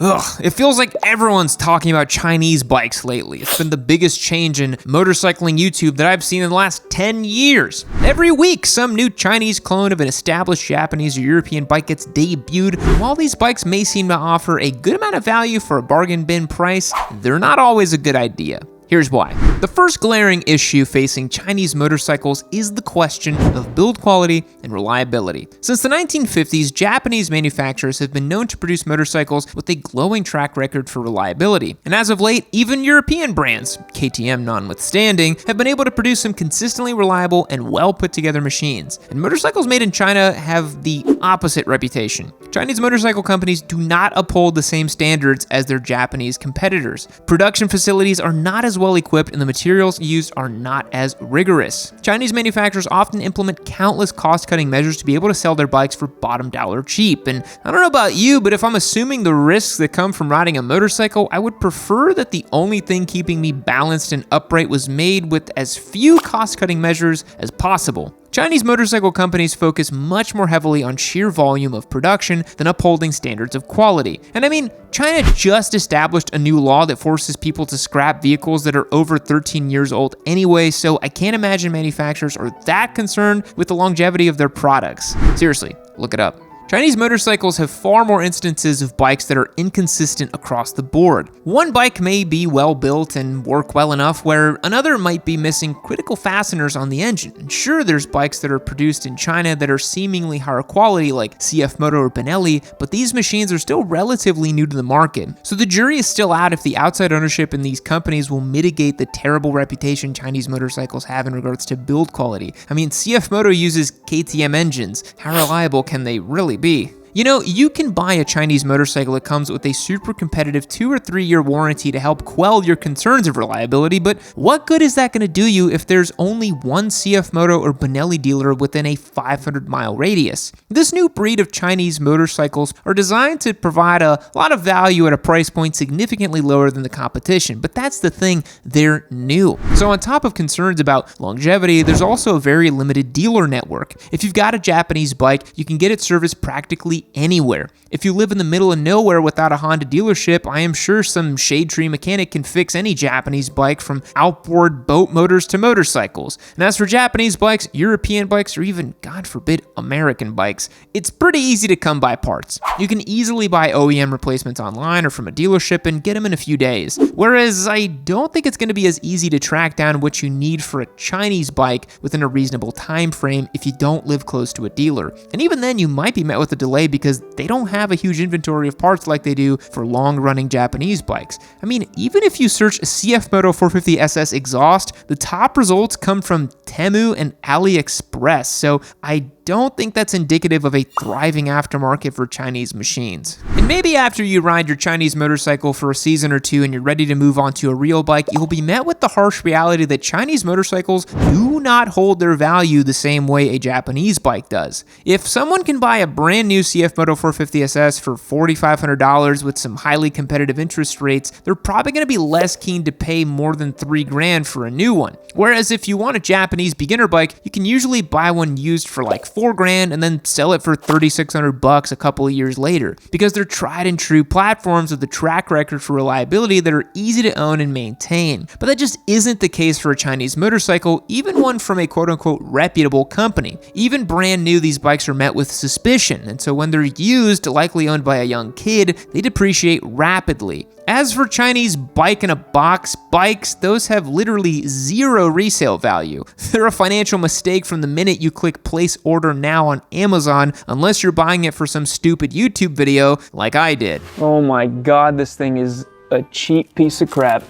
Ugh, it feels like everyone's talking about Chinese bikes lately. It's been the biggest change in motorcycling YouTube that I've seen in the last 10 years. Every week, some new Chinese clone of an established Japanese or European bike gets debuted. While these bikes may seem to offer a good amount of value for a bargain bin price, they're not always a good idea. Here's why. The first glaring issue facing Chinese motorcycles is the question of build quality and reliability. Since the 1950s, Japanese manufacturers have been known to produce motorcycles with a glowing track record for reliability. And as of late, even European brands, KTM notwithstanding, have been able to produce some consistently reliable and well put together machines. And motorcycles made in China have the opposite reputation. Chinese motorcycle companies do not uphold the same standards as their Japanese competitors. Production facilities are not as well equipped and the materials used are not as rigorous. Chinese manufacturers often implement countless cost-cutting measures to be able to sell their bikes for bottom dollar cheap. And I don't know about you, but if I'm assuming the risks that come from riding a motorcycle, I would prefer that the only thing keeping me balanced and upright was made with as few cost-cutting measures as possible. Chinese motorcycle companies focus much more heavily on sheer volume of production than upholding standards of quality. And I mean, China just established a new law that forces people to scrap vehicles that are over 13 years old anyway, so I can't imagine manufacturers are that concerned with the longevity of their products. Seriously, look it up. Chinese motorcycles have far more instances of bikes that are inconsistent across the board. One bike may be well built and work well enough where another might be missing critical fasteners on the engine. And sure, there's bikes that are produced in China that are seemingly higher quality like CF Moto or Benelli, but these machines are still relatively new to the market. So the jury is still out if the outside ownership in these companies will mitigate the terrible reputation Chinese motorcycles have in regards to build quality. I mean, CF Moto uses KTM engines. How reliable can they really be? You know, you can buy a Chinese motorcycle that comes with a super competitive 2 or 3 year warranty to help quell your concerns of reliability, but what good is that going to do you if there's only one CF Moto or Benelli dealer within a 500-mile radius? This new breed of Chinese motorcycles are designed to provide a lot of value at a price point significantly lower than the competition, but that's the thing, they're new. So on top of concerns about longevity, there's also a very limited dealer network. If you've got a Japanese bike, you can get it serviced practically anywhere. If you live in the middle of nowhere without a Honda dealership, I am sure some shade tree mechanic can fix any Japanese bike from outboard boat motors to motorcycles. And as for Japanese bikes, European bikes, or even, God forbid, American bikes, it's pretty easy to come by parts. You can easily buy OEM replacements online or from a dealership and get them in a few days. Whereas I don't think it's going to be as easy to track down what you need for a Chinese bike within a reasonable time frame if you don't live close to a dealer. And even then, you might be met with a delay because they don't have a huge inventory of parts like they do for long-running Japanese bikes. I mean, even if you search CF Moto 450 SS exhaust, the top results come from Temu and AliExpress, so I don't think that's indicative of a thriving aftermarket for Chinese machines. And maybe after you ride your Chinese motorcycle for a season or two and you're ready to move on to a real bike, you'll be met with the harsh reality that Chinese motorcycles do not hold their value the same way a Japanese bike does. If someone can buy a brand new CF Moto 450 SS for $4,500 with some highly competitive interest rates, they're probably going to be less keen to pay more than $3,000 for a new one. Whereas if you want a Japanese beginner bike, you can usually buy one used for like $4,000 and then sell it for $3,600 a couple of years later, because they're tried and true platforms with a track record for reliability that are easy to own and maintain. But that just isn't the case for a Chinese motorcycle, even one from a quote-unquote reputable company. Even brand new, these bikes are met with suspicion, and so when they're used, likely owned by a young kid, they depreciate rapidly. As for Chinese bike-in-a-box bikes, those have literally zero resale value. They're a financial mistake from the minute you click place order now on Amazon, unless you're buying it for some stupid YouTube video like I did. Oh my God, this thing is a cheap piece of crap.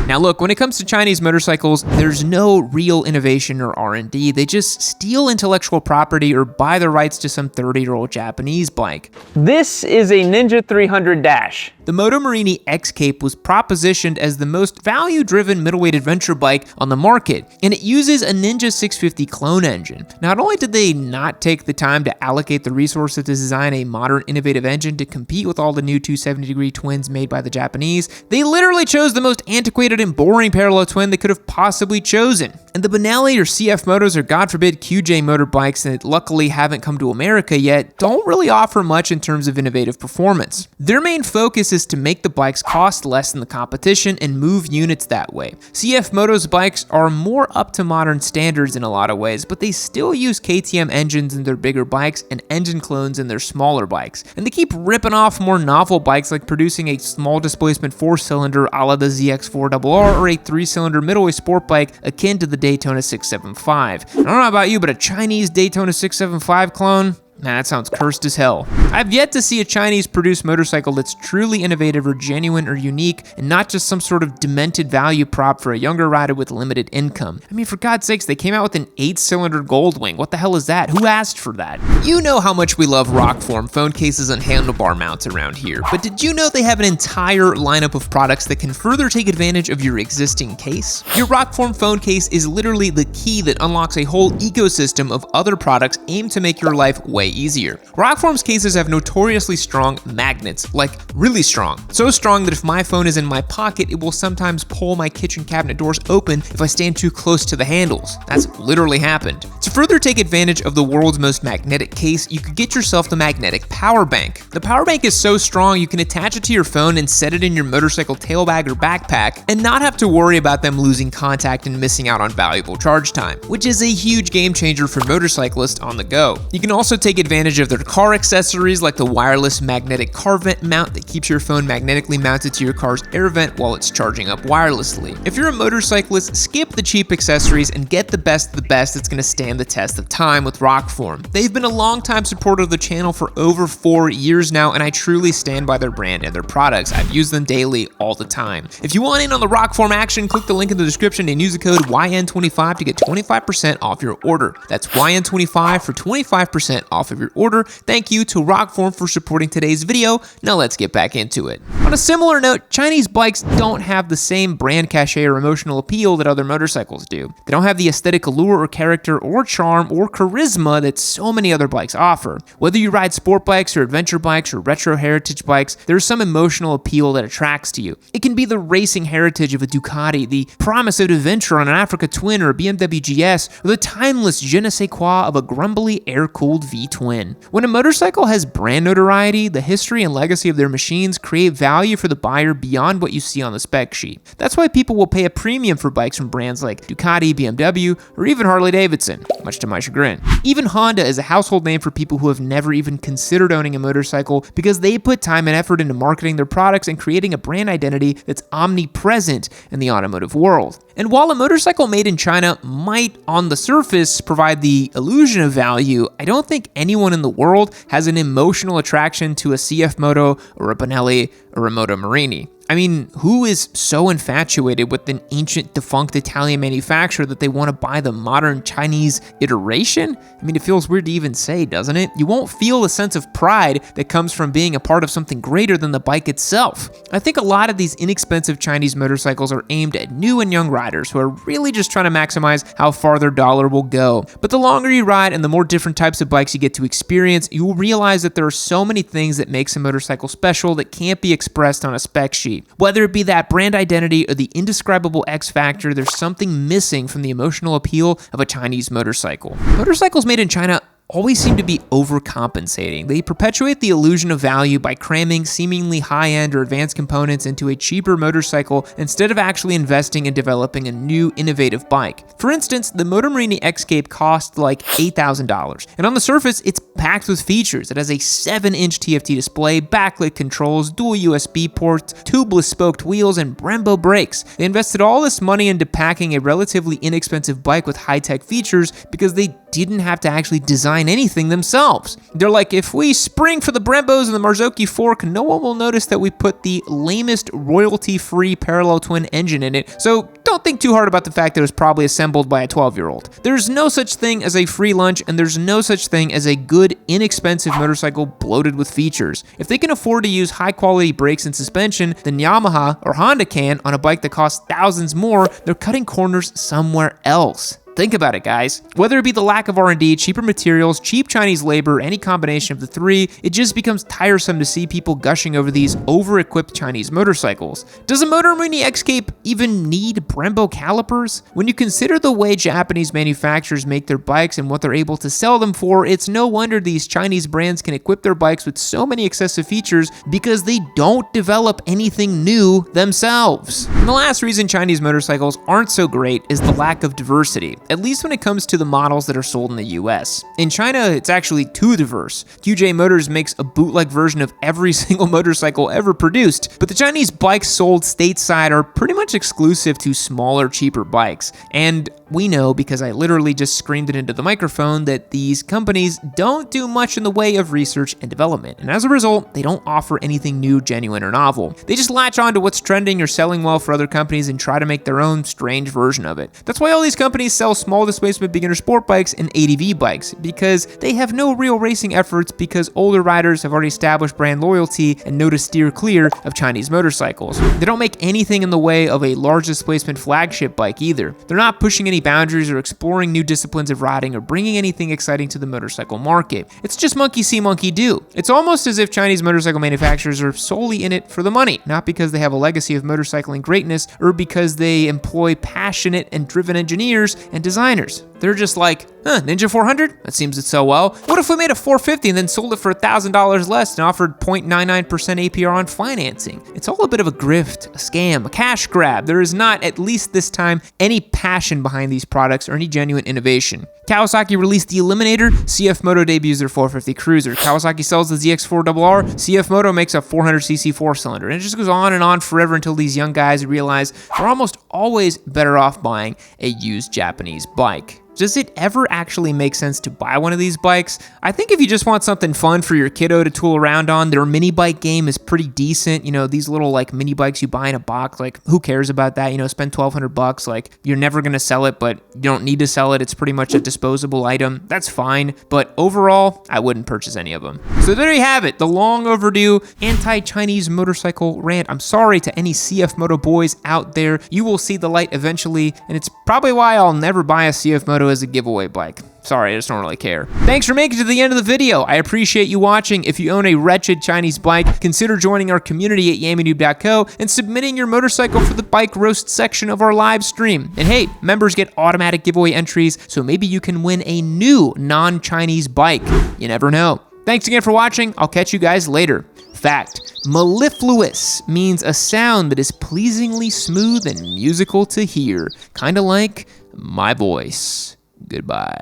Now look, when it comes to Chinese motorcycles, there's no real innovation or R&D. They just steal intellectual property or buy the rights to some 30-year-old Japanese bike. This is a Ninja 300 Dash. The Moto Morini X-Cape was propositioned as the most value-driven middleweight adventure bike on the market, and it uses a Ninja 650 clone engine. Not only did they not take the time to allocate the resources to design a modern, innovative engine to compete with all the new 270-degree twins made by the Japanese, they literally chose the most antiquated and boring parallel twin they could have possibly chosen. And the Benelli or CF Motos or God forbid QJ motorbikes that luckily haven't come to America yet don't really offer much in terms of innovative performance. Their main focus is to make the bikes cost less than the competition and move units that way. CF Motos bikes are more up to modern standards in a lot of ways, but they still use KTM engines in their bigger bikes and engine clones in their smaller bikes. And they keep ripping off more novel bikes like producing a small displacement 4-cylinder a la the ZX4RR or a 3-cylinder middleweight sport bike akin to the Daytona 675. I don't know about you, but a Chinese Daytona 675 clone? Man, that sounds cursed as hell. I've yet to see a Chinese-produced motorcycle that's truly innovative or genuine or unique, and not just some sort of demented value prop for a younger rider with limited income. I mean, for God's sakes, they came out with an 8-cylinder Goldwing. What the hell is that? Who asked for that? You know how much we love Rockform phone cases and handlebar mounts around here, but did you know they have an entire lineup of products that can further take advantage of your existing case? Your Rockform phone case is literally the key that unlocks a whole ecosystem of other products aimed to make your life way easier. Rockform's cases have notoriously strong magnets, like really strong. So strong that if my phone is in my pocket, it will sometimes pull my kitchen cabinet doors open if I stand too close to the handles. That's literally happened. To further take advantage of the world's most magnetic case, you could get yourself the magnetic power bank. The power bank is so strong you can attach it to your phone and set it in your motorcycle tail bag or backpack and not have to worry about them losing contact and missing out on valuable charge time, which is a huge game changer for motorcyclists on the go. You can also take advantage of their car accessories like the wireless magnetic car vent mount that keeps your phone magnetically mounted to your car's air vent while it's charging up wirelessly. If you're a motorcyclist, skip the cheap accessories and get the best of the best that's going to stand the test of time with Rockform. They've been a long-time supporter of the channel for over 4 years now, and I truly stand by their brand and their products. I've used them daily all the time. If you want in on the Rockform action, click the link in the description and use the code YN25 to get 25% off your order. That's YN25 for 25% off of your order. Thank you to Rockform for supporting today's video. Now let's get back into it. On a similar note, Chinese bikes don't have the same brand cachet or emotional appeal that other motorcycles do. They don't have the aesthetic allure or character or charm or charisma that so many other bikes offer. Whether you ride sport bikes or adventure bikes or retro heritage bikes, there's some emotional appeal that attracts to you. It can be the racing heritage of a Ducati, the promise of adventure on an Africa Twin or a BMW GS, or the timeless je ne sais quoi of a grumbly air-cooled V-twin. When a motorcycle has brand notoriety, the history and legacy of their machines create value for the buyer beyond what you see on the spec sheet. That's why people will pay a premium for bikes from brands like Ducati, BMW, or even Harley-Davidson, much to my chagrin. Even Honda is a household name for people who have never even considered owning a motorcycle because they put time and effort into marketing their products and creating a brand identity that's omnipresent in the automotive world. And while a motorcycle made in China might, on the surface, provide the illusion of value, I don't think anyone in the world has an emotional attraction to a CF Moto or a Benelli or a Moto Morini. I mean, who is so infatuated with an ancient defunct Italian manufacturer that they want to buy the modern Chinese iteration? I mean, it feels weird to even say, doesn't it? You won't feel a sense of pride that comes from being a part of something greater than the bike itself. I think a lot of these inexpensive Chinese motorcycles are aimed at new and young riders who are really just trying to maximize how far their dollar will go. But the longer you ride and the more different types of bikes you get to experience, you will realize that there are so many things that makes a motorcycle special that can't be expressed on a spec sheet. Whether it be that brand identity or the indescribable X factor, there's something missing from the emotional appeal of a Chinese motorcycle. Motorcycles made in China always seem to be overcompensating. They perpetuate the illusion of value by cramming seemingly high-end or advanced components into a cheaper motorcycle instead of actually investing in developing a new innovative bike. For instance, the Moto Morini X-Cape cost like $8,000, and on the surface, it's packed with features. It has a 7-inch TFT display, backlit controls, dual USB ports, tubeless spoked wheels, and Brembo brakes. They invested all this money into packing a relatively inexpensive bike with high-tech features because they didn't have to actually design anything themselves. They're like, if we spring for the Brembos and the Marzocchi fork, no one will notice that we put the lamest royalty-free parallel twin engine in it, so don't think too hard about the fact that it was probably assembled by a 12-year-old. There's no such thing as a free lunch, and there's no such thing as a good, inexpensive motorcycle bloated with features. If they can afford to use high-quality brakes and suspension, then Yamaha or Honda can on a bike that costs thousands more, they're cutting corners somewhere else. Think about it, guys. Whether it be the lack of R&D, cheaper materials, cheap Chinese labor, any combination of the three, it just becomes tiresome to see people gushing over these over-equipped Chinese motorcycles. Does a Motor Mini X-Cape even need Brembo calipers? When you consider the way Japanese manufacturers make their bikes and what they're able to sell them for, it's no wonder these Chinese brands can equip their bikes with so many excessive features because they don't develop anything new themselves. And the last reason Chinese motorcycles aren't so great is the lack of diversity, at least when it comes to the models that are sold in the US. In China, it's actually too diverse. QJ Motors makes a bootleg version of every single motorcycle ever produced, but the Chinese bikes sold stateside are pretty much exclusive to smaller, cheaper bikes. And we know, because I literally just screamed it into the microphone, that these companies don't do much in the way of research and development, and as a result, they don't offer anything new, genuine, or novel. They just latch on to what's trending or selling well for other companies and try to make their own strange version of it. That's why all these companies sell small displacement beginner sport bikes and ADV bikes, because they have no real racing efforts because older riders have already established brand loyalty and know to steer clear of Chinese motorcycles. They don't make anything in the way of a large displacement flagship bike either. They're not pushing any boundaries or exploring new disciplines of riding or bringing anything exciting to the motorcycle market. It's just monkey see, monkey do. It's almost as if Chinese motorcycle manufacturers are solely in it for the money, not because they have a legacy of motorcycling greatness or because they employ passionate and driven engineers and designers. They're just like, Ninja 400? That seems to sell well. What if we made a 450 and then sold it for $1,000 less and offered 0.99% APR on financing? It's all a bit of a grift, a scam, a cash grab. There is not, at least this time, any passion behind these products or any genuine innovation. Kawasaki released the Eliminator, CF Moto debuts their 450 Cruiser. Kawasaki sells the ZX4RR, CF Moto makes a 400cc 4-cylinder. And it just goes on forever until these young guys realize they're almost always better off buying a used Japanese bike. Does it ever actually make sense to buy one of these bikes? I think if you just want something fun for your kiddo to tool around on, their mini bike game is pretty decent. You know, these little like mini bikes you buy in a box, like who cares about that? You know, spend $1,200, like you're never gonna sell it, but you don't need to sell it. It's pretty much a disposable item. That's fine, but overall, I wouldn't purchase any of them. So there you have it, the long overdue anti-Chinese motorcycle rant. I'm sorry to any CF Moto boys out there. You will see the light eventually, and it's probably why I'll never buy a CF Moto as a giveaway bike. Sorry, I just don't really care. Thanks for making it to the end of the video. I appreciate you watching. If you own a wretched Chinese bike, consider joining our community at yammynoob.co and submitting your motorcycle for the bike roast section of our live stream. And hey, members get automatic giveaway entries, so maybe you can win a new non-Chinese bike. You never know. Thanks again for watching. I'll catch you guys later. Fact: mellifluous means a sound that is pleasingly smooth and musical to hear, kind of like my voice. Goodbye.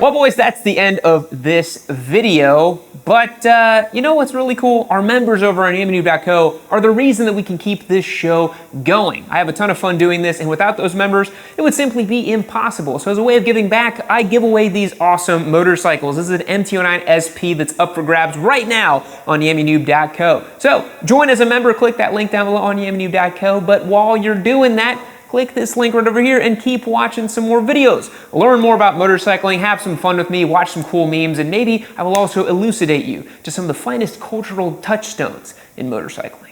Well, boys, that's the end of this video. But you know what's really cool? Our members over on yammynoob.co are the reason that we can keep this show going. I have a ton of fun doing this, and without those members, it would simply be impossible. So as a way of giving back, I give away these awesome motorcycles. This is an MT09 SP that's up for grabs right now on yammynoob.co. So join as a member, click that link down below on yammynoob.co. But while you're doing that, click this link right over here and keep watching some more videos. Learn more about motorcycling, have some fun with me, watch some cool memes, and maybe I will also elucidate you to some of the finest cultural touchstones in motorcycling.